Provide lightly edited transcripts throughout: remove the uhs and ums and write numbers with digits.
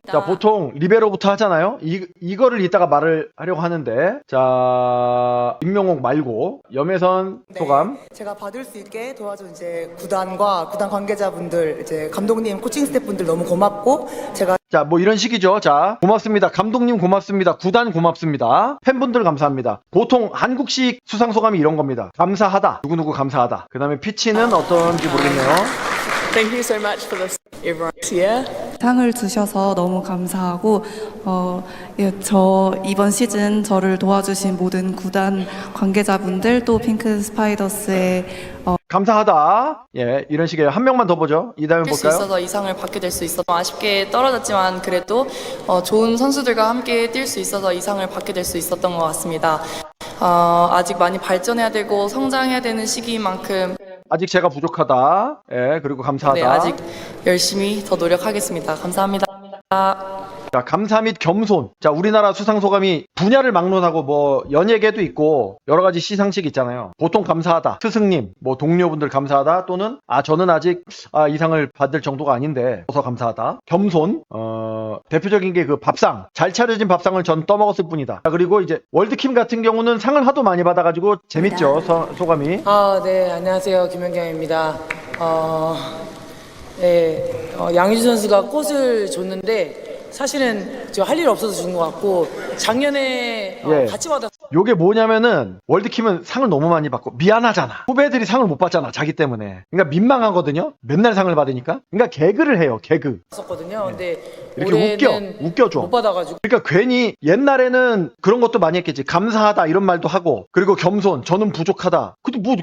자, 보통 리베로부터 하잖아요. 이거를 이따가 말을 하려고 하는데, 자, 임명옥 말고 염혜선 소감. 제가 받을 수 있게 도와준 이제 구단과 구단 관계자분들, 이제 감독님, 코칭 스태프분들 너무 고맙고, 제가 자, 뭐 이런 식이죠. 자, 고맙습니다. 감독님 고맙습니다. 구단 고맙습니다. 팬분들 감사합니다. 보통 한국식 수상 소감이 이런 겁니다. 감사하다. 누구누구 감사하다. 그 다음에 피치는 어떤지 모르겠네요. Thank you so much for this, everyone's here. 상을 주셔서 너무 감사하고 저 이번 시즌 저를 도와주신 모든 구단 관계자분들 또 핑크 스파이더스의 감사하다. 예, 이런 식이에요. 한 명만 더 보죠. 이 다음에 수 볼까요? 있어서 이 상을 받게 될 수 있어서 아쉽게 떨어졌지만 그래도 좋은 선수들과 함께 뛸 수 있어서 이 상을 받게 될 수 있었던 것 같습니다. 아직 많이 발전해야 되고 성장해야 되는 시기인 만큼 아직 제가 부족하다. 예, 그리고 감사하다. 네, 아직 열심히 더 노력하겠습니다. 감사합니다. 자, 감사 및 겸손. 자, 우리나라 수상 소감이 분야를 막론하고 뭐 연예계도 있고 여러 가지 시상식 있잖아요. 보통 감사하다. 스승님, 뭐 동료분들 감사하다 또는 저는 아직 이 상을 받을 정도가 아닌데 어서 감사하다. 겸손. 대표적인 게 그 밥상. 잘 차려진 밥상을 전 떠먹었을 뿐이다. 자, 그리고 이제 월드킴 같은 경우는 상을 하도 많이 받아가지고 재밌죠. 소감이. 네, 안녕하세요. 김연경입니다. 양희준 선수가 꽃을 줬는데 사실은 저 할 일 없어서 준 것 같고 작년에 예. 같이 받았. 요게 뭐냐면은 월드킴은 상을 너무 많이 받고 미안하잖아. 후배들이 상을 못 받잖아. 자기 때문에. 그러니까 민망하거든요. 맨날 상을 받으니까. 그러니까 개그를 해요. 개그. 었거든요. 근데 이렇게 올해는 웃겨줘. 못 받아가지고. 그러니까 괜히 옛날에는 그런 것도 많이 했겠지. 감사하다 이런 말도 하고 그리고 겸손 저는 부족하다. 근데 뭐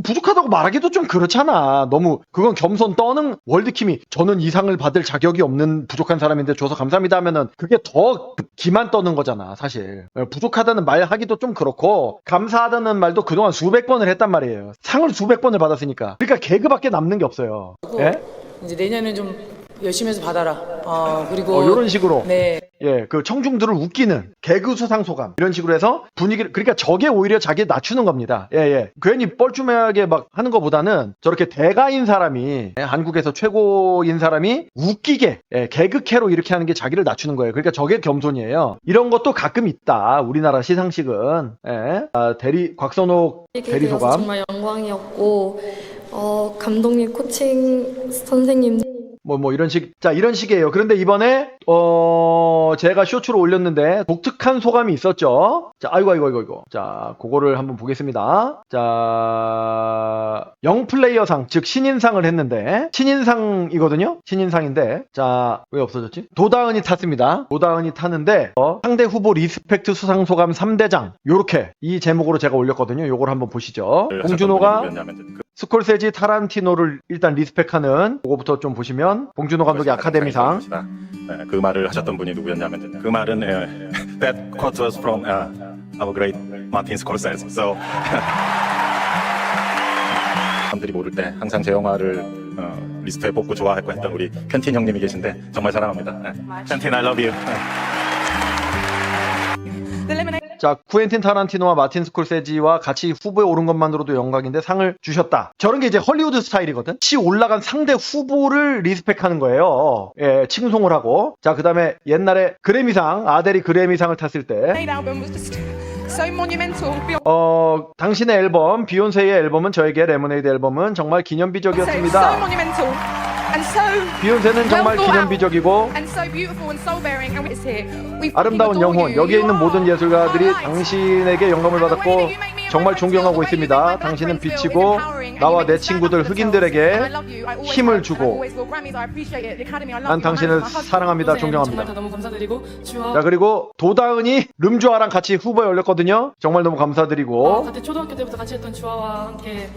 부족하다고 말하기도 좀 그렇잖아. 너무 그건 겸손 떠는 월드킴이 저는 이 상을 받을 자격이 없는 부족한 사람인데 줘서 감사합니다 하면은 그게 더 기만 떠는 거잖아. 사실 부족하다는 말 하기도 좀 그렇고 감사하다는 말도 그동안 수백 번을 했단 말이에요. 상을 수백 번을 받았으니까. 그러니까 개그밖에 남는 게 없어요. 예? 이제 내년에 좀 열심히 해서 받아라. 그리고 이런 식으로. 네. 예, 그 청중들을 웃기는 개그 수상 소감 이런 식으로 해서 분위기를 그러니까 저게 오히려 자기 낮추는 겁니다. 예. 괜히 뻘쭘하게 막 하는 것보다는 저렇게 대가인 사람이 한국에서 최고인 사람이 웃기게 개그캐로 이렇게 하는 게 자기를 낮추는 거예요. 그러니까 저게 겸손이에요. 이런 것도 가끔 있다. 우리나라 시상식은. 곽선옥 대리 소감. 정말 영광이었고 감독님, 코칭 선생님 뭐 이런 식. 자, 이런 식이에요. 그런데 이번에 제가 쇼츠로 올렸는데 독특한 소감이 있었죠. 자, 아이고. 자, 그거를 한번 보겠습니다. 자, 영플레이어상, 즉 신인상을 했는데 신인상이거든요. 신인상인데 자, 왜 없어졌지? 도다은이 탔습니다. 도다은이 타는데 상대 후보 리스펙트 수상 소감 3대장 요렇게 이 제목으로 제가 올렸거든요. 요걸 한번 보시죠. 봉준호가 스콜세지 타란티노를 일단 리스펙하는 그거부터 좀 보시면 봉준호 감독의 아카데미상. 네, 그 말을 하셨던 분이 누구였냐면 그 말은 that quote was from our great Martin Scorsese. So 사람들이 모를 때 항상 제 영화를 리스트에 뽑고 좋아했고 했던 우리 켄틴 형님이 계신데 정말 사랑합니다. 켄틴 I love you. 자, 쿠엔틴 타란티노와 마틴 스콜세지와 같이 후보에 오른 것만으로도 영광인데 상을 주셨다. 저런 게 이제 헐리우드 스타일이거든. 치 올라간 상대 후보를 리스펙하는 거예요. 예, 칭송을 하고. 자, 그 다음에 옛날에 그래미상, 아델이 그래미상을 탔을 때 당신의 앨범, 비욘세의 앨범은 저에게 레모네이드 앨범은 정말 기념비적이었습니다. 비욘세는 정말 기념비적이고 아름다운 영혼, 여기에 있는 모든 예술가들이 당신에게 영감을 받았고 정말 존경하고 있습니다. 당신은 빛이고 나와 내 친구들 흑인들에게 힘을 주고 난 당신을 사랑합니다. 존경합니다. 자, 그리고 도다은이 름주아랑 같이 후보에 올렸거든요. 정말 너무 감사드리고 같이 초등학교 때부터 같이 했던 주아와 함께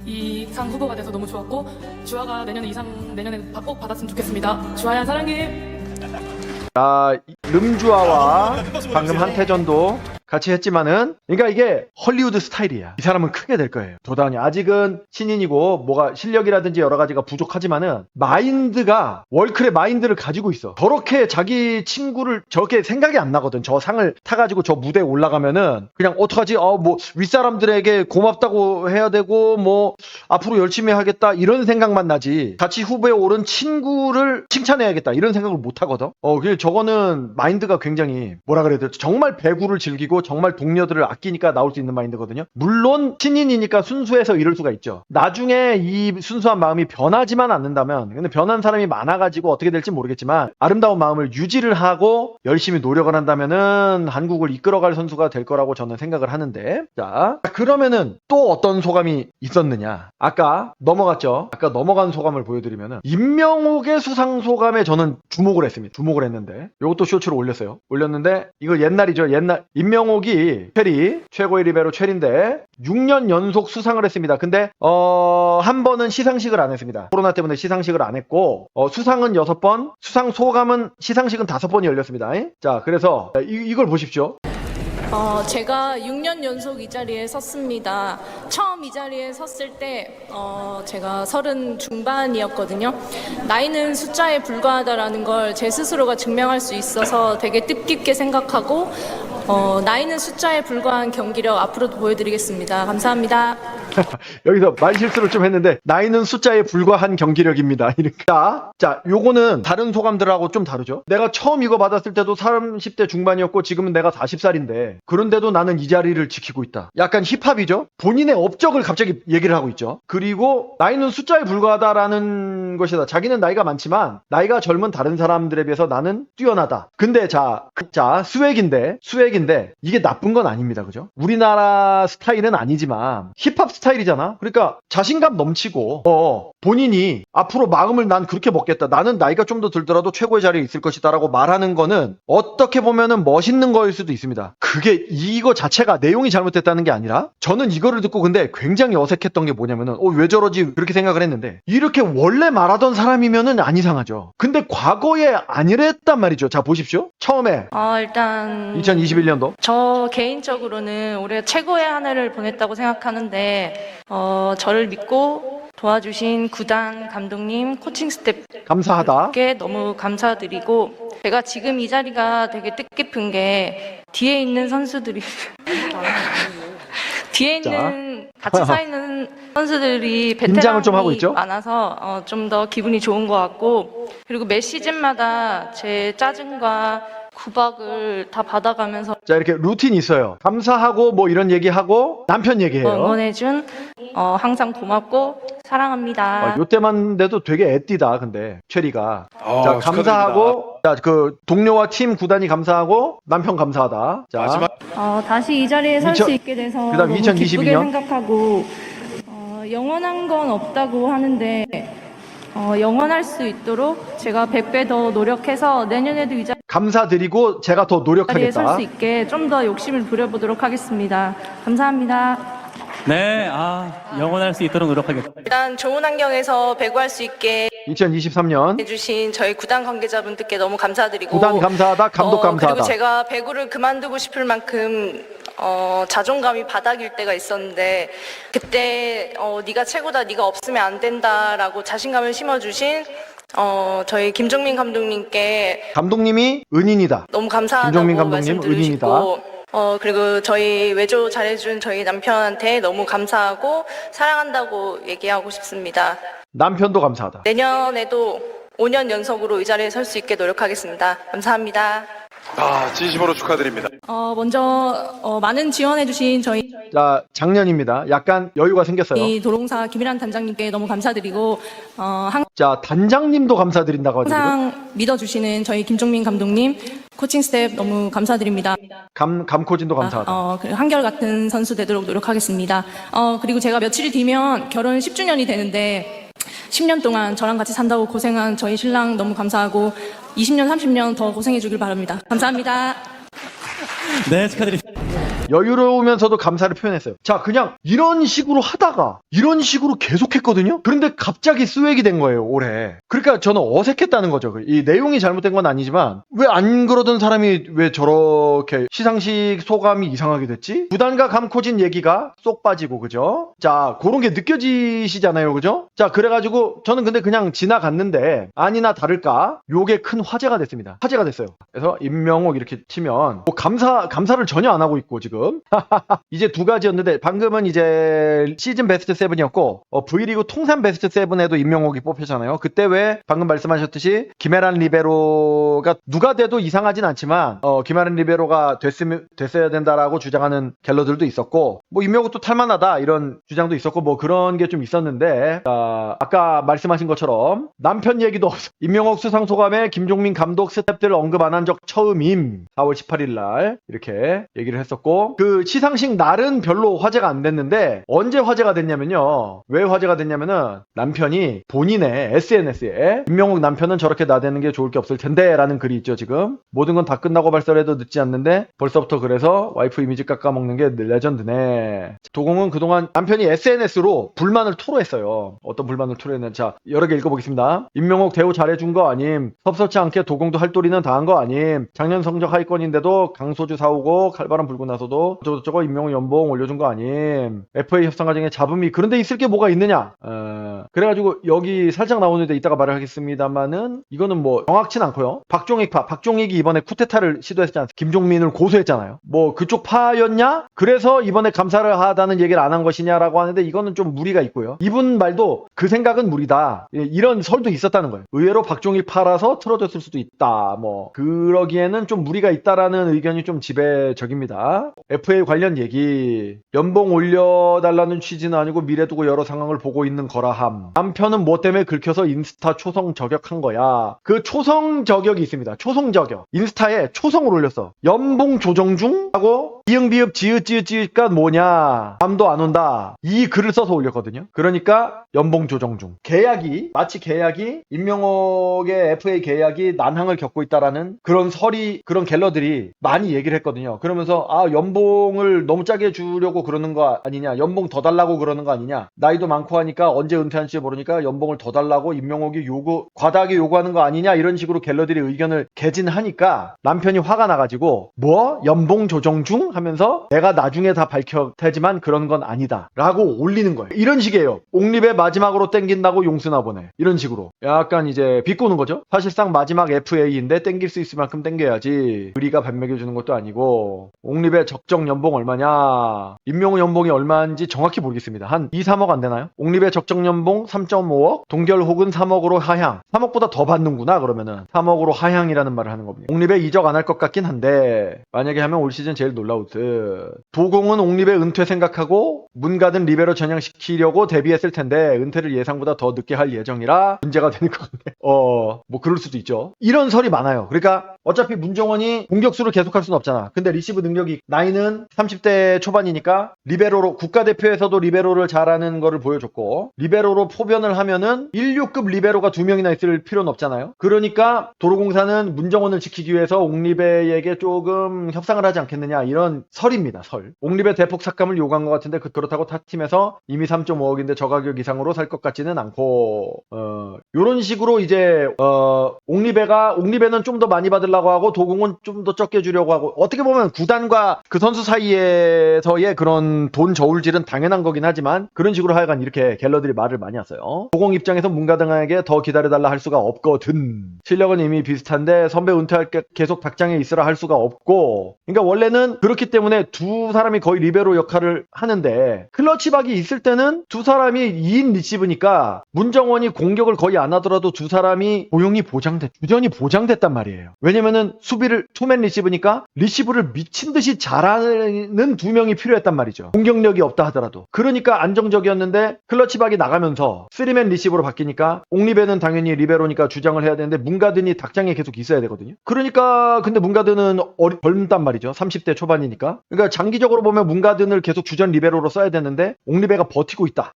이 상 후보가 돼서 너무 좋았고 주아가 내년에 이 상 내년에 꼭 받았으면 좋겠습니다. 주아야 사랑해. 자, 름주아와 방금 한태전도 같이 했지만은, 그러니까 이게 헐리우드 스타일이야. 이 사람은 크게 될 거예요. 도단이 아직은 신인이고 뭐가 실력이라든지 여러 가지가 부족하지만은 마인드가 월클의 마인드를 가지고 있어. 저렇게 자기 친구를 저렇게 생각이 안 나거든. 저 상을 타가지고 저 무대에 올라가면은 그냥 어떡하지? 뭐 윗사람들에게 고맙다고 해야 되고 뭐 앞으로 열심히 하겠다 이런 생각만 나지. 같이 후보에 오른 친구를 칭찬해야겠다 이런 생각을 못 하거든. 저거는 마인드가 굉장히 뭐라 그래야 될지 정말 배구를 즐기고 정말 동료들을 아끼니까 나올 수 있는 마인드거든요. 물론 신인이니까 순수해서 이럴 수가 있죠. 나중에 이 순수한 마음이 변하지만 않는다면, 근데 변한 사람이 많아가지고 어떻게 될지 모르겠지만 아름다운 마음을 유지를 하고 열심히 노력을 한다면은 한국을 이끌어갈 선수가 될 거라고 저는 생각을 하는데, 자 그러면은 또 어떤 소감이 있었느냐? 아까 넘어갔죠. 아까 넘어간 소감을 보여드리면은 임명옥의 수상 소감에 저는 주목을 했습니다. 주목을 했는데 이것도 쇼츠로 올렸는데 이거 옛날이죠. 옛날 임명옥이 최리 최고의 리베로 최리인데 6년 연속 수상을 했습니다. 근데 한 번은 시상식을 안 했습니다. 코로나 때문에 시상식을 안 했고 수상은 6번, 수상 소감은 시상식은 5번이 열렸습니다. 자, 그래서 이걸 보십시오. 제가 6년 연속 이 자리에 섰습니다. 처음 이 자리에 섰을 때 제가 30 중반이었거든요. 나이는 숫자에 불과하다라는 걸 제 스스로가 증명할 수 있어서 되게 뜻깊게 생각하고 나이는 숫자에 불과한 경기력 앞으로도 보여드리겠습니다. 감사합니다. 여기서 말실수를 좀 했는데 나이는 숫자에 불과한 경기력입니다. 자, 요거는 다른 소감들하고 좀 다르죠. 내가 처음 이거 받았을 때도 30대 중반이었고 지금은 내가 40살인데 그런데도 나는 이 자리를 지키고 있다. 약간 힙합이죠. 본인의 업적을 갑자기 얘기를 하고 있죠. 그리고 나이는 숫자에 불과하다라는 것이다. 자기는 나이가 많지만 나이가 젊은 다른 사람들에 비해서 나는 뛰어나다. 근데 자 스웩인데 이게 나쁜 건 아닙니다. 그죠? 우리나라 스타일은 아니지만 힙합 스타일이잖아. 그러니까 자신감 넘치고 본인이 앞으로 마음을 난 그렇게 먹겠다. 나는 나이가 좀 더 들더라도 최고의 자리에 있을 것이다 라고 말하는 거는 어떻게 보면은 멋있는 거일 수도 있습니다. 그게 이거 자체가 내용이 잘못됐다는 게 아니라 저는 이거를 듣고 근데 굉장히 어색했던 게 뭐냐면은 왜 저러지 그렇게 생각을 했는데 이렇게 원래 말하던 사람이면은 안 이상하죠. 근데 과거에 아니랬단 말이죠. 자 보십시오. 처음에 일단 2021년도 저 개인적으로는 올해 최고의 한 해를 보냈다고 생각하는데 저를 믿고 도와주신 구단 감독님, 코칭 스태프께 감사하다. 너무 감사드리고 제가 지금 이 자리가 되게 뜻깊은 게 뒤에 있는 선수들이 뒤에 있는 같이 서 있는 선수들이 긴장을 좀 하고 베테랑이 있죠? 많아서 좀 더 기분이 좋은 것 같고 그리고 매 시즌마다 제 짜증과 구박을 다 받아가면서 자 이렇게 루틴이 있어요. 감사하고 뭐 이런 얘기하고 남편 얘기해요. 응원해준 항상 고맙고 사랑합니다. 요때만 돼도 되게 애띠다. 근데 최리가 자 감사하고 축하드립니다. 자 그 동료와 팀 구단이 감사하고 남편 감사하다. 자 마지막 다시 이 자리에 설 수 있게 돼서 그다음 너무 2022년. 기쁘게 생각하고 영원한 건 없다고 하는데 영원할 수 있도록 제가 100배 더 노력해서 내년에도 이 감사드리고 제가 더 자리에 설 노력하겠다. 수 있게 좀 더 욕심을 부려보도록 하겠습니다. 감사합니다. 네, 영원할 수 있도록 노력하겠습니다. 일단 좋은 환경에서 배구할 수 있게 2023년 해주신 저희 구단 관계자분들께 너무 감사드리고 구단 감사하다, 감독 감사하다. 그리고 제가 배구를 그만두고 싶을 만큼 자존감이 바닥일 때가 있었는데 그때 네가 최고다, 네가 없으면 안 된다라고 자신감을 심어주신 저희 김종민 감독님께 감독님이 은인이다. 너무 감사하다고 김종민 감독님 말씀드리고 그리고 저희 외조 잘해준 저희 남편한테 너무 감사하고 사랑한다고 얘기하고 싶습니다. 남편도 감사하다. 내년에도 5년 연속으로 이 자리에 설 수 있게 노력하겠습니다. 감사합니다. 진심으로 축하드립니다. 먼저 많은 지원해주신 저희 자 작년입니다. 약간 여유가 생겼어요. 도롱사 김일환 단장님께 너무 감사드리고 자 단장님도 감사드린다고 하더라고요. 항상 믿어주시는 저희 김종민 감독님, 코칭 스태프 너무 감사드립니다. 감코진도 감사하다. 한결같은 선수 되도록 노력하겠습니다. 그리고 제가 며칠이 뒤면 결혼 10주년이 되는데 10년 동안 저랑 같이 산다고 고생한 저희 신랑 너무 감사하고 20년, 30년 더 고생해 주길 바랍니다. 감사합니다. 네, 축하드립니다. 여유로우면서도 감사를 표현했어요. 자, 그냥 이런 식으로 하다가 이런 식으로 계속했거든요. 그런데 갑자기 스웩이 된 거예요, 올해. 그러니까 저는 어색했다는 거죠. 이 내용이 잘못된 건 아니지만 왜 안 그러던 사람이 왜 저렇게 시상식 소감이 이상하게 됐지? 구단과 감코진 얘기가 쏙 빠지고, 그죠? 자, 그런 게 느껴지시잖아요, 그죠? 자, 그래가지고 저는 근데 그냥 지나갔는데 아니나 다를까 요게 큰 화제가 됐습니다. 화제가 됐어요. 그래서 임명옥 이렇게 치면 뭐 감사를 전혀 안 하고 있고 지금 이제 두 가지였는데 방금은 이제 시즌 베스트 7이었고 V리그 통산 베스트 7에도 임명옥이 뽑혔잖아요. 그때 왜 방금 말씀하셨듯이 김혜란 리베로가 누가 돼도 이상하진 않지만 김혜란 리베로가 됐어야 된다라고 주장하는 갤러들도 있었고 뭐 임명옥도 탈만하다 이런 주장도 있었고 뭐 그런 게 좀 있었는데 자, 아까 말씀하신 것처럼 남편 얘기도 없어. 임명옥 수상 소감에 김종민 감독 스태프들 언급 안 한 적 처음임. 4월 18일 날 이렇게 얘기를 했었고 그 시상식 날은 별로 화제가 안 됐는데 언제 화제가 됐냐면요. 왜 화제가 됐냐면은 남편이 본인의 SNS에 임명옥 남편은 저렇게 나대는 게 좋을 게 없을 텐데 라는 글이 있죠. 지금 모든 건 다 끝나고 발설해도 늦지 않는데 벌써부터 그래서 와이프 이미지 깎아먹는 게 레전드네. 도공은 그동안 남편이 SNS로 불만을 토로했어요. 어떤 불만을 토로했는지 자 여러 개 읽어보겠습니다. 임명옥 대우 잘해준 거 아님. 섭섭치 않게 도공도 할도리는 다 한 거 아님. 작년 성적 하위권인데도 강소주 사오고 칼바람 불고 나서도 저거 임명옥 연봉 올려준 거 아님. FA 협상 과정에 잡음이 그런데 있을 게 뭐가 있느냐. 그래가지고 여기 살짝 나오는데 이따가 말을 하겠습니다만은 이거는 뭐 정확치는 않고요. 박종익이 이번에 쿠데타를 시도했지 않습니까? 김종민을 고소했잖아요. 뭐 그쪽 파였냐? 그래서 이번에 감사를 하다는 얘기를 안 한 것이냐라고 하는데 이거는 좀 무리가 있고요. 이분 말도 그 생각은 무리다. 이런 설도 있었다는 거예요. 의외로 박종익 파라서 틀어졌을 수도 있다. 뭐 그러기에는 좀 무리가 있다라는 의견이 좀 지배적입니다. FA 관련 얘기 연봉 올려달라는 취지는 아니고 미래 두고 여러 상황을 보고 있는 거라함. 남편은 뭐 때문에 긁혀서 인스타 초성 저격한 거야. 그 초성 저격이 있습니다. 초성 저격. 인스타에 초성을 올렸어. 연봉 조정 중? 하고 이응비읍 지읒가 뭐냐. 감도 안 온다. 이 글을 써서 올렸거든요. 그러니까 연봉 조정 중. 마치 계약이 임명옥의 FA 계약이 난항을 겪고 있다라는 그런 그런 갤러들이 많이 얘기를 했거든요. 그러면서 연봉을 너무 짜게 주려고 그러는 거 아니냐. 연봉 더 달라고 그러는 거 아니냐. 나이도 많고 하니까 언제 은퇴할지 모르니까 연봉을 더 달라고 임명옥이 과다하게 요구하는 거 아니냐. 이런 식으로 갤러들이 의견을 개진하니까 남편이 화가 나가지고 뭐? 연봉 조정 중? 하면서 내가 나중에 다 밝힐 테지만 그런 건 아니다. 라고 올리는 거예요. 이런 식이에요. 옥립의 마지막으로 땡긴다고 용수나 보네. 이런 식으로. 약간 이제 비꼬는 거죠. 사실상 마지막 FA인데 땡길 수 있을 만큼 땡겨야지. 의리가 반맥여주는 것도 아니고 옥립의 적정 연봉 얼마냐. 임명우 연봉이 얼마인지 정확히 모르겠습니다. 한 2, 3억 안 되나요? 옥립의 적정 연봉 3.5억 동결 혹은 3억으로 하향. 3억보다 더 받는구나 그러면은 3억으로 하향이라는 말을 하는 겁니다. 옥립에 이적 안 할 것 같긴 한데 만약에 하면 올 시즌 제일 놀라울 듯. 도공은 옥립의 은퇴 생각하고 문가든 리베로 전향시키려고 데뷔했을 텐데 은퇴를 예상보다 더 늦게 할 예정이라 문제가 되는 것 같네. 뭐 그럴 수도 있죠. 이런 설이 많아요. 그러니까 어차피 문정원이 공격수를 계속할 수는 없잖아. 근데 리시브 능력이 나이는 30대 초반이니까 리베로로 국가대표에서도 리베로를 잘하는 거를 보여줬고 리베로로 포변을 하면은 16급 리베로가 2명이나 있을 필요는 없잖아요. 그러니까 도로공사는 문정원을 지키기 위해서 옥리베에게 조금 협상을 하지 않겠느냐 이런 설입니다. 설. 옥리베 대폭 삭감을 요구한 것 같은데 그렇다고 타팀에서 이미 3.5억인데 저 가격 이상으로 살 것 같지는 않고 요런 식으로 이제 옥리베는 좀 더 많이 받으려고 하고 도공은 좀 더 적게 주려고 하고 어떻게 보면 구단과 그 선수 사이에서의 그런 돈 저울질은 당연한 거긴 하지만 그런 식으로 하여간 이렇게 갤러들이 말을 많이 했어요. 도공 입장에서 문가등에게 더 기다려달라 할 수가 없거든. 실력은 이미 비슷한데 선배 은퇴할 게 계속 닭장에 있으라 할 수가 없고 그러니까 원래는 그렇기 때문에 두 사람이 거의 리베로 역할을 하는데 클러치박이 있을 때는 두 사람이 2인 리시브니까 문정원이 공격을 거의 안 하더라도 두 사람이 주전이 보장됐단 말이에요. 왜냐면은 수비를 투맨 리시브니까 리시브를 미친 듯이 잘하는 두 명이 필요했단 말이죠. 공격력이 없다 하더라도. 그러니까 안정적이었는데 클러치박이 나가면서 3맨 리시브로 바뀌니까 옥리베는 당연히 리베로니까 주장을 해야 되는데 문가든이 닭장에 계속 있어야 되거든요. 그러니까 근데 문가든은 젊단 말이죠. 30대 초반이니까. 그러니까 장기적으로 보면 문가든을 계속 주전 리베로로 써야 되는데 옥리베가 버티고 있다.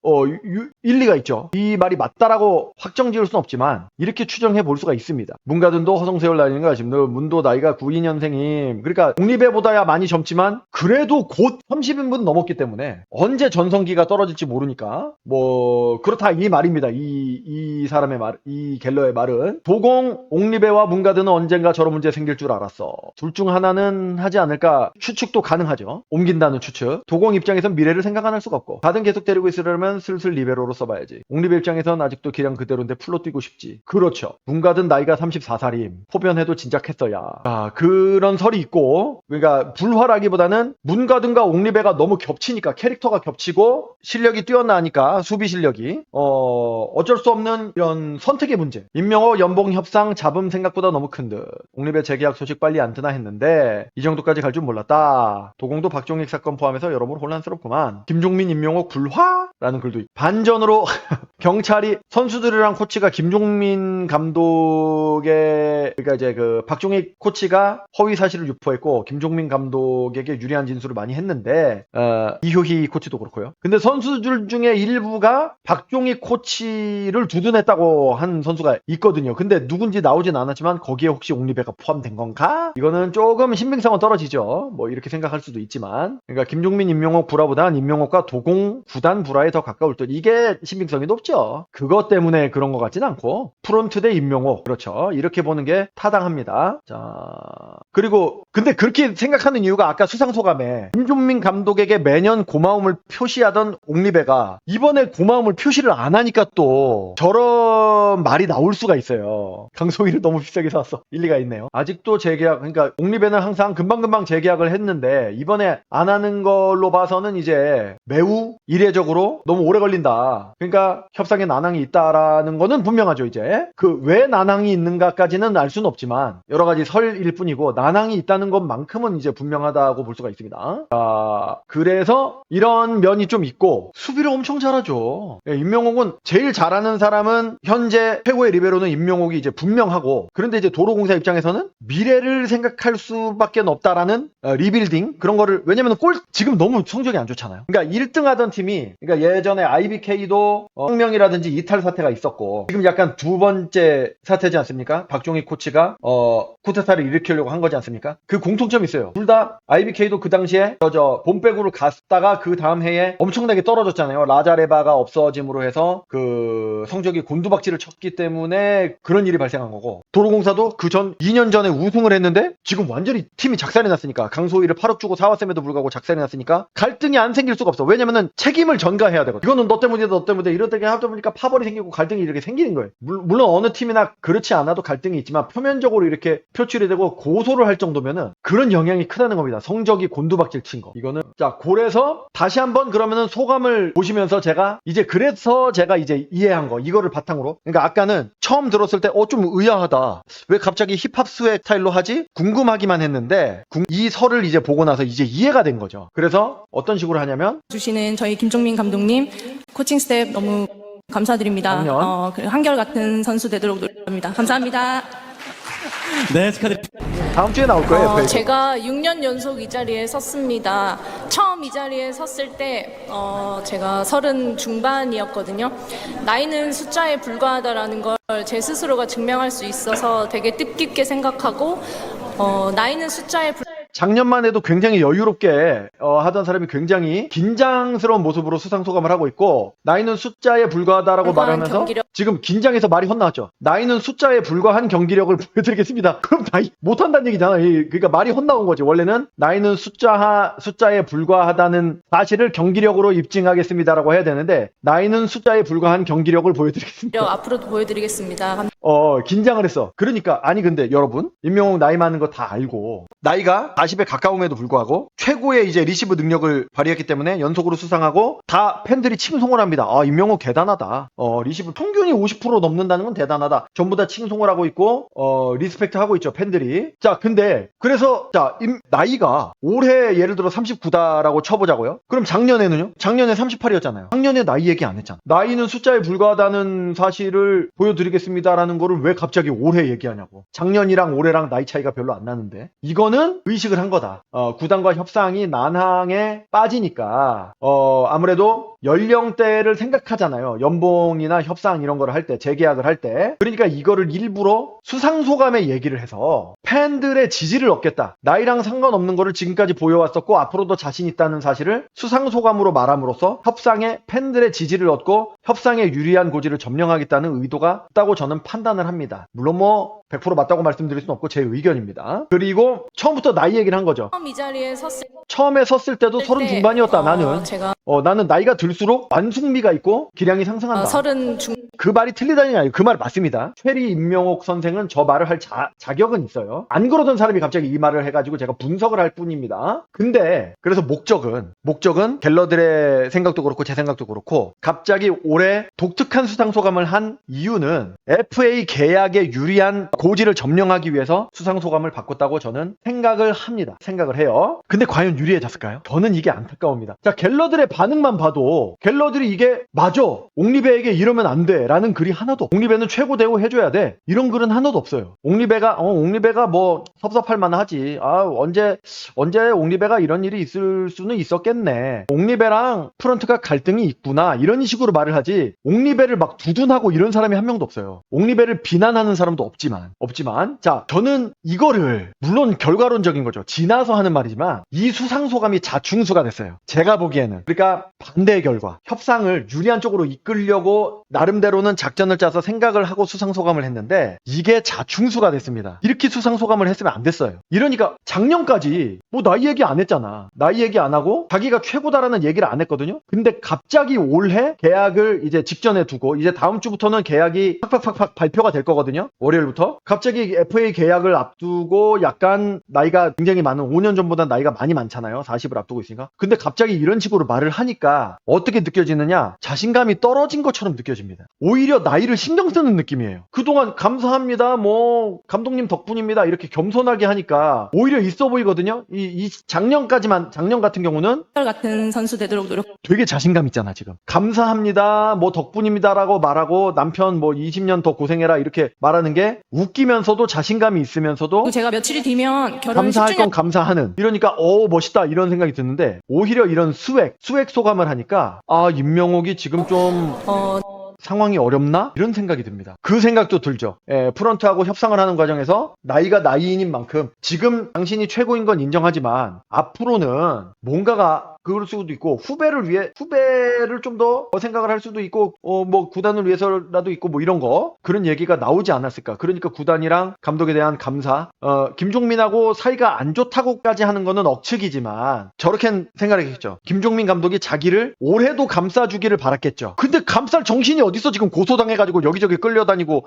일리가 있죠. 이 말이 맞다라고 확정 지을 수는 없지만 이렇게 추정해 볼 수가 있습니다. 문가든도 허송세월 날리는 거 아십니까? 너 문도 나이가 92년생임. 그러니까 옹리배보다야 많이 젊지만 그래도 곧 30인분 넘었기 때문에 언제 전성기가 떨어질지 모르니까 뭐 그렇다 이 말입니다. 이 사람의 말, 이 갤러의 말은 도공, 옹리배와 문가드는 언젠가 저런 문제 생길 줄 알았어. 둘 중 하나는 하지 않을까 추측도 가능하죠. 옮긴다는 추측. 도공 입장에선 미래를 생각 안 할 수가 없고 가든 계속 데리고 있으려면 슬슬 리베로로 써봐야지. 옹리배 입장에선 아직도 기량 그대로인데 풀로 뛰고 싶지. 그렇죠. 문가든 나이가 34살임. 포변해도 진작했어야. 아, 그런 설이 있고 그러니까 불화라기보다는 문가든과 옹리배가 너무 겹치니까 캐릭터가 겹치고 실력이 뛰어나니까 수비 실력이 어쩔 수 없는 이런 선택의 문제. 임명호 연봉 협상 잡음 생각보다 너무 큰 듯. 옹리배 재계약 소식 빨리 안 뜨나 했는데 이 정도까지 갈 줄 몰랐다. 도공도 박종익 사건 포함해서 여러모로 혼란스럽구만. 김종민 임명호 불화라는 글도 있고 반전으로 경찰이 선수들이랑 코치가 김종민 감독의 그러니까 이제 그 박종익 코치가 허위 사실을 유포했고 김종민 감독에게 유리한 진술을 많이 했는데 이효희 코치도 그렇고요. 근데 선수들 중에 일부가 박종익 코치를 두둔했다고 한 선수가 있거든요. 근데 누군지 나오진 않았지만 거기에 혹시 옹리배가 포함된 건가? 이거는 조금 신빙성은 떨어지죠. 뭐 이렇게 생각할 수도 있지만 그러니까 김종민 임명옥 불화보단 임명옥과 도공 구단 불화에 더 가까울 듯. 이게 신빙성이 높죠. 그것 때문에 그런 것 같진 않고 프론트 대 임명옥 그렇죠. 이렇게 보는 게 타당합니다. 자 그리고 근데 그렇게 생각하는 이유가 아까 수상소감에 김종민 감독에게 매년 고마움을 표시하던 옹리배가 이번에 고마움을 표시를 안 하니까 또 저런 말이 나올 수가 있어요. 강소희를 너무 비싸게 샀어. 일리가 있네요. 아직도 재계약 그러니까 옹리배는 항상 금방금방 재계약을 했는데 이번에 안 하는 걸로 봐서는 이제 매우 이례적으로 너무 오래 걸린다. 그러니까 협상에 난항이 있다라는 거는 분명하죠. 이제 그 왜 난항이 있는가까지는 알 수는 없지만 여러 가지 설일 뿐이고 난항이 있다는 것만큼은 이제 분명하다고 볼 수가 있습니다. 자, 그래서 이런 면이 좀 있고 수비를 엄청 잘하죠. 예, 임명옥은 제일 잘하는 사람은 현재 최고의 리베로는 임명옥이 이제 분명하고 그런데 이제 도로공사 입장에서는 미래를 생각할 수밖에 없다라는 리빌딩 그런 거를 왜냐면 지금 너무 성적이 안 좋잖아요. 그러니까 1등 하던 팀이 그러니까 예전에 IBK도 성명이라든지 이탈 사태가 있었고 지금 약간 두 번째 사태지 않습니까? 박종익 코치가 쿠데타를 일으키려고 한 거지 않습니까? 그 공통점이 있어요. 둘 다 IBK도 그 당시에 봄백으로 갔다가 그 다음 해에 엄청나게 떨어졌잖아요. 라자레바가 없어짐으로 해서 그 성적이 곤두박질을 쳤기 때문에 그런 일이 발생한 거고 도로공사도 그 전 2년 전에 우승을 했는데 지금 완전히 팀이 작살이 났으니까 강소희를 8억 주고 사왔음에도 불구하고 작살이 났으니까 갈등이 안 생길 수가 없어. 왜냐면은 책임을 전가해야 되거든. 이거는 너 때문에 이렇게 하다 보니까 파벌이 생기고 갈등이 이렇게 생기는 거예요. 물론 어느 팀이나 그렇지 않아도 갈등이 있지만 표면적으로 이렇게 표출이 되고 고소를 할 정도면은 그런 영향이 크다는 겁니다. 성적이 곤두박질 친 거. 이거는 자 그래서 다시 한번 그러면은 소감을 보시면서 제가 이제 이해한 거 이거를 바탕으로 그러니까 아까는 처음 들었을 때 좀 의아하다. 왜 갑자기 힙합 스웩 스타일로 하지? 궁금하기만 했는데 이 설을 이제 보고 나서 이제 이해가 된 거죠. 그래서 어떤 식으로 하냐면 주시는 저희 김종민 감독님 코칭 스텝 너무 감사드립니다. 한결같은 선수 되도록 노력합니다. 감사합니다. 네, 축하드립니다. 다음 주에 나올 거예요. 제가 6년 연속 이 자리에 섰습니다. 처음 이 자리에 섰을 때 제가 30 중반이었거든요. 나이는 숫자에 불과하다라는 걸 제 스스로가 증명할 수 있어서 되게 뜻깊게 생각하고 나이는 숫자에 작년만 해도 굉장히 여유롭게 하던 사람이 굉장히 긴장스러운 모습으로 수상소감을 하고 있고 나이는 숫자에 불과하다라고 말하면서 지금 긴장해서 말이 헛나왔죠. 나이는 숫자에 불과한 경기력을 보여드리겠습니다. 그럼 나이 못한다는 얘기잖아. 그러니까 말이 헛나온 거지. 원래는 나이는 숫자에 불과하다는 사실을 경기력으로 입증하겠습니다라고 해야 되는데 나이는 숫자에 불과한 경기력을 보여드리겠습니다. 앞으로도 보여드리겠습니다. 긴장을 했어. 그러니까 아니 근데 여러분 임명옥 나이 많은 거 다 알고 나이가 40에 가까움에도 불구하고 최고의 이제 리시브 능력을 발휘했기 때문에 연속으로 수상하고 다 팬들이 칭송을 합니다. 임명옥 대단하다. 리시브 평균이 50% 넘는다는 건 대단하다. 전부 다 칭송을 하고 있고 리스펙트 하고 있죠 팬들이. 자 근데 그래서 나이가 올해 예를 들어 39다라고 쳐보자고요. 그럼 작년에는요? 작년에 38이었잖아요. 작년에 나이 얘기 안 했잖아. 나이는 숫자에 불과하다는 사실을 보여드리겠습니다라는 거를 왜 갑자기 올해 얘기하냐고. 작년이랑 올해랑 나이 차이가 별로 안 나는데 이거는 의식을 한 거다. 구단과 협상이 난항에 빠지니까 아무래도 연령대를 생각하잖아요. 연봉이나 협상 이런 거를 할 때, 재계약을 할 때. 그러니까 이거를 일부러 수상소감의 얘기를 해서 팬들의 지지를 얻겠다. 나이랑 상관없는 거를 지금까지 보여왔었고 앞으로도 자신 있다는 사실을 수상소감으로 말함으로써 협상에 팬들의 지지를 얻고 협상에 유리한 고지를 점령하겠다는 의도가 있다고 저는 판단을 합니다. 물론 뭐 100% 맞다고 말씀드릴 수는 없고 제 의견입니다. 그리고 처음부터 나이 얘기를 한 거죠. 처음 이 자리에 섰을 처음에 섰을 때도 30 중반이었다. 제가 나는 나이가 들수록 완숙미가 있고 기량이 상승한다. 30 중 그 말이 틀리다니 아니에요. 그 말 맞습니다. 최리 임명옥 선생은 저 말을 할 자격은 있어요. 안 그러던 사람이 갑자기 이 말을 해가지고 제가 분석을 할 뿐입니다. 근데 그래서 목적은 갤러들의 생각도 그렇고 제 생각도 그렇고 갑자기 올해 독특한 수상소감을 한 이유는 FA 계약에 유리한 고지를 점령하기 위해서 수상소감을 바꿨다고 저는 생각을 합니다. 생각을 해요. 근데 과연 유리해졌을까요? 저는 이게 안타까웁니다. 자, 갤러들의 반응만 봐도 갤러들이 이게 맞아. 옹리배에게 이러면 안 돼. 라는 글이 하나도. 옹리배는 최고 대우 해줘야 돼. 이런 글은 하나도 없어요. 옹리배가 뭐 섭섭할 만하지. 언제 옹리배가 이런 일이 있을 수는 있었겠네. 옹리배랑 프런트가 갈등이 있구나. 이런 식으로 말을 하지. 옹리배를 막 두둔하고 이런 사람이 한 명도 없어요. 옹리배를 비난하는 사람도 없지만. 자, 저는 이거를 물론 결과론적인 거죠. 지나서 하는 말이지만 이 수상소감이 자충수가 됐어요. 제가 보기에는. 그러니까 반대의 결과. 협상을 유리한 쪽으로 이끌려고 나름대로는 작전을 짜서 생각을 하고 수상소감을 했는데 이게 자충수가 됐습니다. 이렇게 수상소감을 했으면 안 됐어요. 이러니까 작년까지 뭐 나이 얘기 안 했잖아. 나이 얘기 안 하고 자기가 최고다라는 얘기를 안 했거든요. 근데 갑자기 올해 계약을 이제 직전에 두고 이제 다음 주부터는 계약이 팍팍팍 발표가 될 거거든요. 월요일부터. 갑자기 FA 계약을 앞두고 약간 나이가 굉장히 많은 5년 전보다 나이가 많이 많잖아요. 40을 앞두고 있으니까. 근데 갑자기 이런 식으로 말을 하니까 어떻게 느껴지느냐? 자신감이 떨어진 것처럼 느껴집니다. 오히려 나이를 신경 쓰는 느낌이에요. 그동안 감사합니다. 뭐 감독님 덕분입니다. 이렇게 겸손하게 하니까 오히려 있어 보이거든요. 이 작년 같은 경우는 같은 선수 되도록 노력. 되게 자신감 있잖아 지금. 감사합니다. 뭐 덕분입니다라고 말하고 남편 뭐 20년 더 고생해라 이렇게 말하는 게 웃기면서도 자신감이 있으면서도 제가 며칠이 뒤면 결혼 감사할 10주년 건 감사하는. 이러니까 멋있다 이런 생각이 드는데 오히려 이런 수액 소감을 하니까 임명옥이 지금 좀 상황이 어렵나? 이런 생각이 듭니다. 그 생각도 들죠. 프런트하고 협상을 하는 과정에서 나이가 나이인 만큼 지금 당신이 최고인 건 인정하지만 앞으로는 뭔가가 그럴 수도 있고 후배를 좀 더 생각을 할 수도 있고 뭐 구단을 위해서라도 있고 뭐 이런 거 그런 얘기가 나오지 않았을까. 그러니까 구단이랑 감독에 대한 감사. 김종민하고 사이가 안 좋다고까지 하는 거는 억측이지만 저렇게 생각했겠죠. 김종민 감독이 자기를 올해도 감싸주기를 바랐겠죠. 근데 감쌀 정신이 어딨어. 지금 고소당해가지고 여기저기 끌려다니고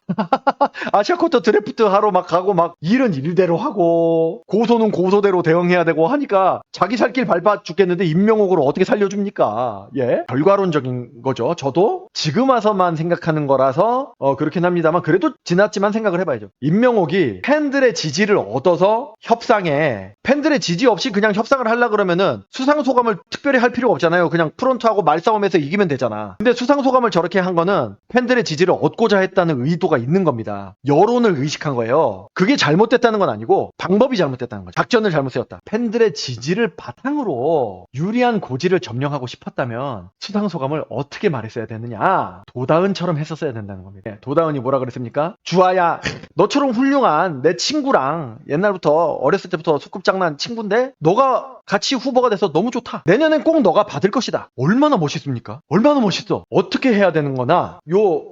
아시아쿼터 드래프트 하러 막 가고 막 일은 일대로 하고 고소는 고소대로 대응해야 되고 하니까 자기 살 길 밟아 죽겠는데 임명옥으로 어떻게 살려줍니까? 예? 결과론적인 거죠. 저도 지금 와서만 생각하는 거라서 그렇긴 합니다만 그래도 지났지만 생각을 해봐야죠. 임명옥이 팬들의 지지를 얻어서 협상에 팬들의 지지 없이 그냥 협상을 하려고 그러면은 수상소감을 특별히 할 필요가 없잖아요. 그냥 프런트하고 말싸움에서 이기면 되잖아. 근데 수상소감을 저렇게 한 거는 팬들의 지지를 얻고자 했다는 의도가 있는 겁니다. 여론을 의식한 거예요. 그게 잘못됐다는 건 아니고 방법이 잘못됐다는 거죠. 작전을 잘못 세웠다. 팬들의 지지를 바탕으로 유리한 고지를 점령하고 싶었다면 수상소감을 어떻게 말했어야 되느냐? 도다은처럼 했었어야 된다는 겁니다. 도다은이 뭐라 그랬습니까? 주아야, 너처럼 훌륭한 내 친구랑 옛날부터 어렸을 때부터 소꿉장난 친구인데 너가 같이 후보가 돼서 너무 좋다. 내년엔 꼭 너가 받을 것이다. 얼마나 멋있습니까? 얼마나 멋있어. 어떻게 해야 되는 거나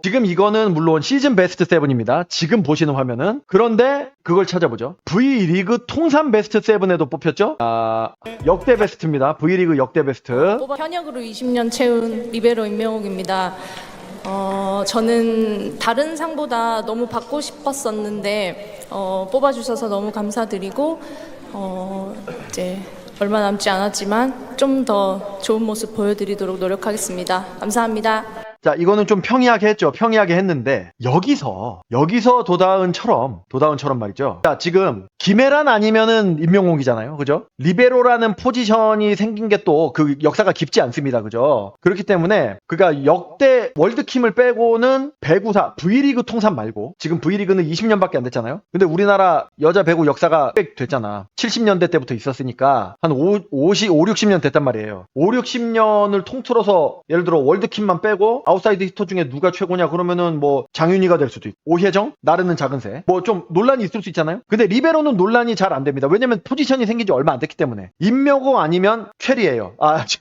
지금 이거는 물론 시즌 베스트 7입니다. 지금 보시는 화면은. 그런데 그걸 찾아보죠. V리그 통산 베스트 7에도 뽑혔죠? 역대 베스트입니다. V리그 역대 베스트. 현역으로 20년 채운 리베로 임명옥입니다. 저는 다른 상보다 너무 받고 싶었었는데 뽑아주셔서 너무 감사드리고 이제 얼마 남지 않았지만 좀 더 좋은 모습 보여드리도록 노력하겠습니다. 감사합니다. 자, 이거는 좀 평이하게 했죠. 평이하게 했는데 여기서 도다은처럼 말이죠. 자, 지금 김혜란 아니면은 임명옥이잖아요. 그죠? 리베로라는 포지션이 생긴 게 또 그 역사가 깊지 않습니다. 그죠? 그렇기 때문에 그러니까 역대 월드킴을 빼고는 배구사 V리그 통산 말고 지금 V리그는 20년밖에 안 됐잖아요. 근데 우리나라 여자 배구 역사가 꽤 됐잖아. 70년대 때부터 있었으니까 한 60년 됐단 말이에요. 60년을 통틀어서 예를 들어 월드킴만 빼고 아웃사이드 히터 중에 누가 최고냐 그러면은 뭐 장윤희가 될 수도 있고 오혜정, 나르는 작은 새 뭐 좀 논란이 있을 수 있잖아요. 근데 리베로는 논란이 잘 안 됩니다. 왜냐면 포지션이 생긴 지 얼마 안 됐기 때문에. 임명호 아니면 최리예요.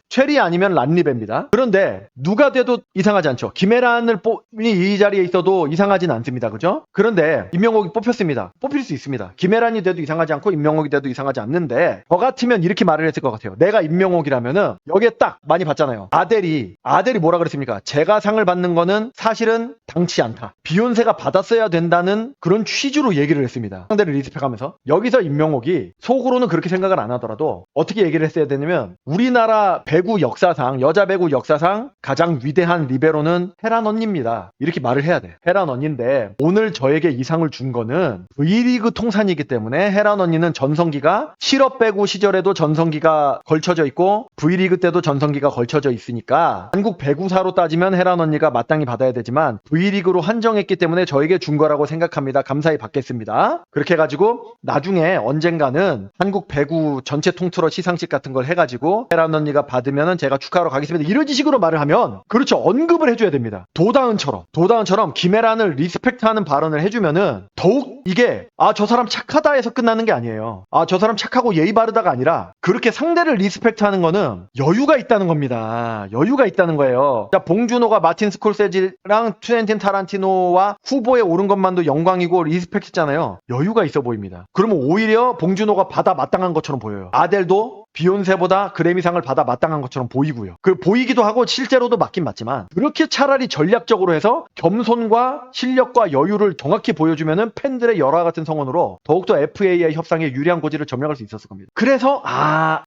최리 아니면 란리베입니다. 그런데 누가 돼도 이상하지 않죠. 김혜란을 뽑니 이 자리에 있어도 이상하진 않습니다. 그죠? 그런데 임명옥이 뽑혔습니다. 뽑힐 수 있습니다. 김혜란이 돼도 이상하지 않고 임명옥이 돼도 이상하지 않는데 저 같으면 이렇게 말을 했을 것 같아요. 내가 임명옥이라면은 여기에 딱 많이 봤잖아요. 아델이 뭐라 그랬습니까? 제가 상을 받는 거는 사실은 당치 않다. 비욘세가 받았어야 된다는 그런 취지로 얘기를 했습니다. 상대를 리스펙하면서. 여기서 임명옥이 속으로는 그렇게 생각을 안 하더라도 어떻게 얘기를 했어야 되냐면 우리나라 배구 역사상 여자 배구 역사상 가장 위대한 리베로는 혜란 언니입니다. 이렇게 말을 해야 돼. 혜란 언니인데 오늘 저에게 이 상을 준 거는 V리그 통산이기 때문에 혜란 언니는 전성기가 실업 배구 시절에도 전성기가 걸쳐져 있고 V리그 때도 전성기가 걸쳐져 있으니까 한국 배구사로 따지면 혜란 언니가 마땅히 받아야 되지만 V리그로 한정했기 때문에 저에게 준 거라고 생각합니다. 감사히 받겠습니다. 그렇게 해가지고 나중에 언젠가는 한국 배구 전체 통틀어 시상식 같은 걸 해가지고 혜란 언니가 받으면은 제가 축하하러 가겠습니다. 이런 식으로 말을 하면 그렇죠. 언급을 해줘야 됩니다. 도다은처럼 김혜란을 리스펙트하는 발언을 해주면은 더욱 이게 저 사람 착하다 해서 끝나는 게 아니에요. 저 사람 착하고 예의 바르다가 아니라 그렇게 상대를 리스펙트하는 거는 여유가 있다는 겁니다. 여유가 있다는 거예요. 자, 봉준호가 마틴 스콜세지랑 튜엔틴 타란티노와 후보에 오른 것만도 영광이고 리스펙트잖아요. 여유가 있어 보입니다. 그러면 오히려 봉준호가 받아 마땅한 것처럼 보여요. 아델도 비욘세보다 그래미상을 받아 마땅한 것처럼 보이고요. 보이기도 하고 실제로도 맞긴 맞지만 그렇게 차라리 전략적으로 해서 겸손과 실력과 여유를 정확히 보여주면은 팬들의 열화 같은 성원으로 더욱더 FA의 협상에 유리한 고지를 점령할 수 있었을 겁니다. 그래서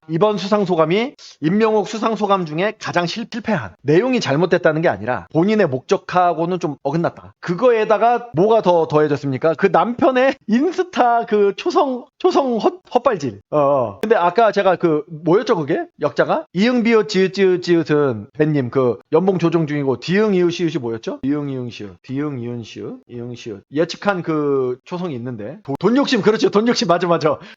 이번 수상소감이 임명옥 수상소감 중에 가장 실패한 내용이 잘못됐다는 게 아니라 본인의 목적하고는 좀 어긋났다. 그거에다가 뭐가 더 더해졌습니까? 그 남편의 인스타 그 초성 헛발질. 근데 아까 제가 뭐였죠 그게? 역자가? 이응 비읍 지읒은 벤님 그 연봉 조정 중이고 디응 이응 시읒이 뭐였죠? 디응 이응 시읒 예측한 그 초성이 있는데 돈 욕심 그렇죠. 돈 욕심 맞아.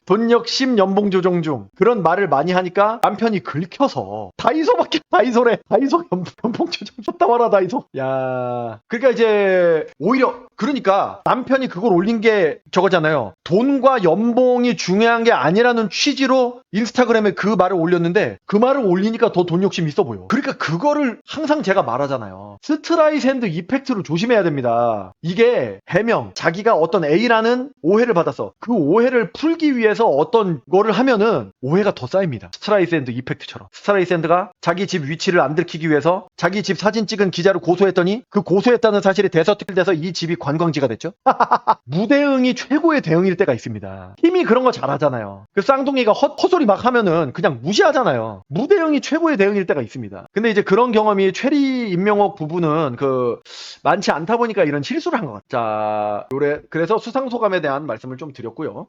돈 욕심 연봉 조정 중 그런 말을 많이 하니까 남편이 긁혀서 다이소래 연봉 조정 줬다 와라 다이소. 야 그러니까 이제 오히려 그러니까 남편이 그걸 올린 게 저거잖아요. 돈과 연봉이 중요한 게 아니라는 취지로 인스타그램에 그 말을 올렸는데 그 말을 올리니까 더 돈 욕심 있어 보여. 그러니까 그거를 항상 제가 말하잖아요. 스트라이샌드 이펙트로 조심해야 됩니다. 이게 해명, 자기가 어떤 A라는 오해를 받았어. 그 오해를 풀기 위해서 어떤 거를 하면은 오해가 더 쌓입니다. 스트라이샌드 이펙트처럼. 스트라이샌드가 자기 집 위치를 안 들키기 위해서 자기 집 사진 찍은 기자를 고소했더니 그 고소했다는 사실이 대서특필돼서 이 집이 관광지가 됐죠. 무대응이 최고의 대응일 때가 있습니다. 힘이 그런 거 잘하잖아요. 그 쌍둥이가 헛소리 막 하면은 그냥 무시하잖아요. 무대응이 최고의 대응일 때가 있습니다. 근데 이제 그런 경험이 최리 임명옥 부부는 많지 않다 보니까 이런 실수를 한 것 같아요. 자, 그래서 수상소감에 대한 말씀을 좀 드렸고요.